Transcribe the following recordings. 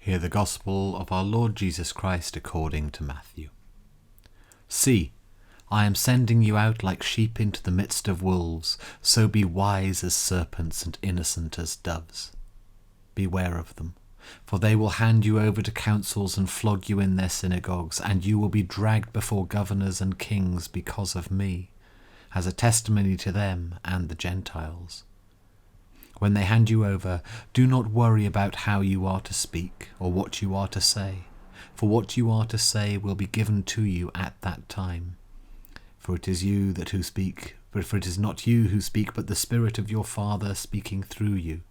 Hear the Gospel of our Lord Jesus Christ according to Matthew. See, I am sending you out like sheep into the midst of wolves, so be wise as serpents and innocent as doves. Beware of them, for they will hand you over to councils and flog you in their synagogues, and you will be dragged before governors and kings because of me, as a testimony to them and the Gentiles. When they hand you over, do not worry about how you are to speak or what you are to say, for what you are to say will be given to you at that time. For it is not you who speak, but the Spirit of your Father speaking through you.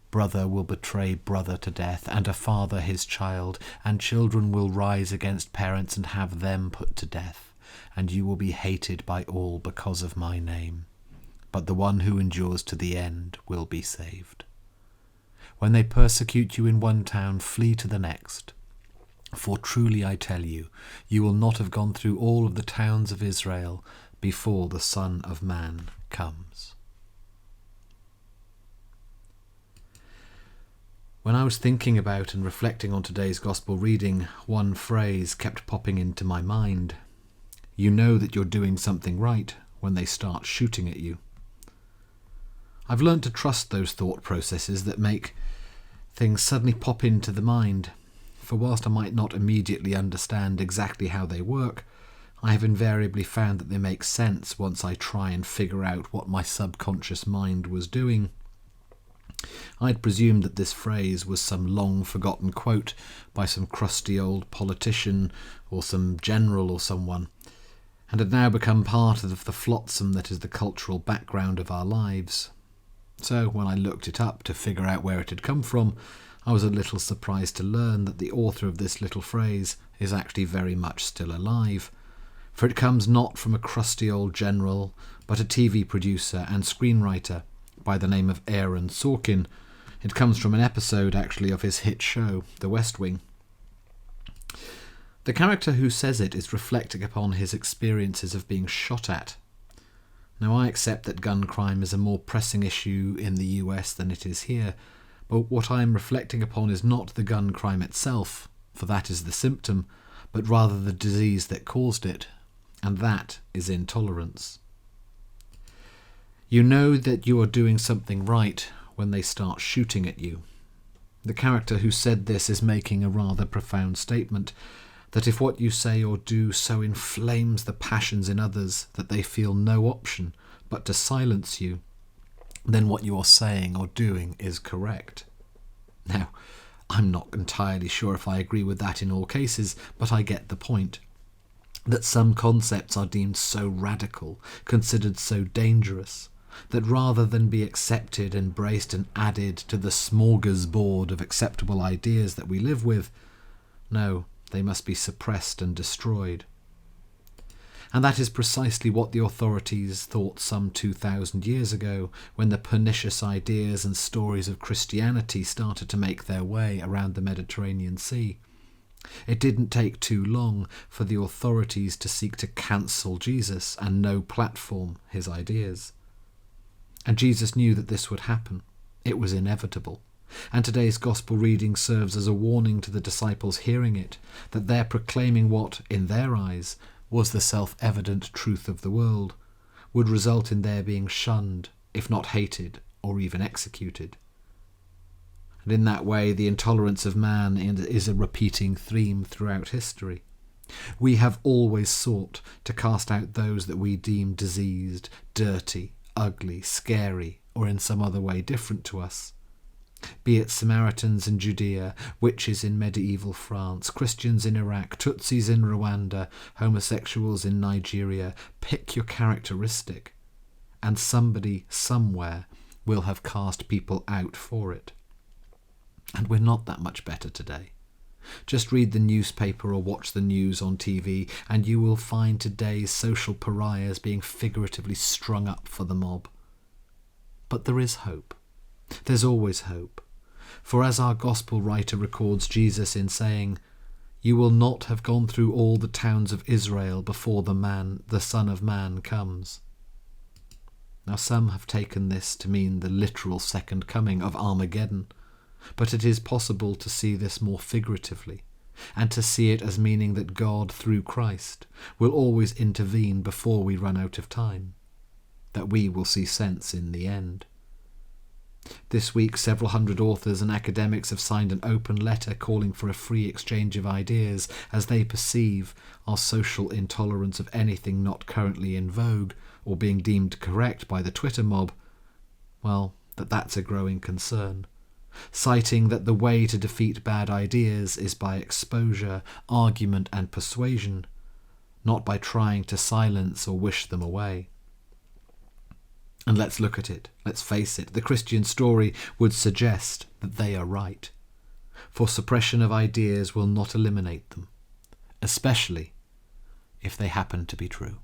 Brother will betray brother to death, and a father his child, and children will rise against parents and have them put to death, and you will be hated by all because of my name. But the one who endures to the end will be saved. When they persecute you in one town, flee to the next. For truly I tell you, you will not have gone through all of the towns of Israel before the Son of Man comes. When I was thinking about and reflecting on today's Gospel reading, one phrase kept popping into my mind. You know that you're doing something right when they start shooting at you. I've learned to trust those thought processes that make things suddenly pop into the mind, for whilst I might not immediately understand exactly how they work, I have invariably found that they make sense once I try and figure out what my subconscious mind was doing. I'd presumed that this phrase was some long-forgotten quote by some crusty old politician or some general or someone, and had now become part of the flotsam that is the cultural background of our lives. So when I looked it up to figure out where it had come from, I was a little surprised to learn that the author of this little phrase is actually very much still alive, for it comes not from a crusty old general, but a TV producer and screenwriter by the name of Aaron Sorkin. It comes from an episode, actually, of his hit show, The West Wing. The character who says it is reflecting upon his experiences of being shot at. Now, I accept that gun crime is a more pressing issue in the US than it is here, but what I am reflecting upon is not the gun crime itself, for that is the symptom, but rather the disease that caused it, and that is intolerance. You know that you are doing something right when they start shooting at you. The character who said this is making a rather profound statement, that if what you say or do so inflames the passions in others that they feel no option but to silence you, then what you are saying or doing is correct. Now, I'm not entirely sure if I agree with that in all cases, but I get the point. That some concepts are deemed so radical, considered so dangerous, that rather than be accepted, embraced and added to the smorgasbord of acceptable ideas that we live with, no, they must be suppressed and destroyed. And that is precisely what the authorities thought some 2,000 years ago, when the pernicious ideas and stories of Christianity started to make their way around the Mediterranean Sea. It didn't take too long for the authorities to seek to cancel Jesus and no platform his ideas. And Jesus knew that this would happen. It was inevitable. And today's Gospel reading serves as a warning to the disciples hearing it, that they're proclaiming what, in their eyes, was the self-evident truth of the world, would result in their being shunned, if not hated, or even executed. And in that way, the intolerance of man is a repeating theme throughout history. We have always sought to cast out those that we deem diseased, dirty, ugly, scary, or in some other way different to us. Be it Samaritans in Judea, witches in medieval France, Christians in Iraq, Tutsis in Rwanda, homosexuals in Nigeria, pick your characteristic, and somebody somewhere will have cast people out for it. And we're not that much better today. Just read the newspaper or watch the news on TV, and you will find today's social pariahs being figuratively strung up for the mob. But there is hope. There's always hope. For as our gospel writer records Jesus in saying, "You will not have gone through all the towns of Israel before the Son of Man comes." Now some have taken this to mean the literal second coming of Armageddon, But it is possible to see this more figuratively, and to see it as meaning that God, through Christ, will always intervene before we run out of time, that we will see sense in the end. This week, several hundred authors and academics have signed an open letter calling for a free exchange of ideas as they perceive our social intolerance of anything not currently in vogue or being deemed correct by the Twitter mob. Well, that's a growing concern, citing that the way to defeat bad ideas is by exposure, argument and persuasion, not by trying to silence or wish them away. And let's look at it, let's face it, the Christian story would suggest that they are right, for suppression of ideas will not eliminate them, especially if they happen to be true.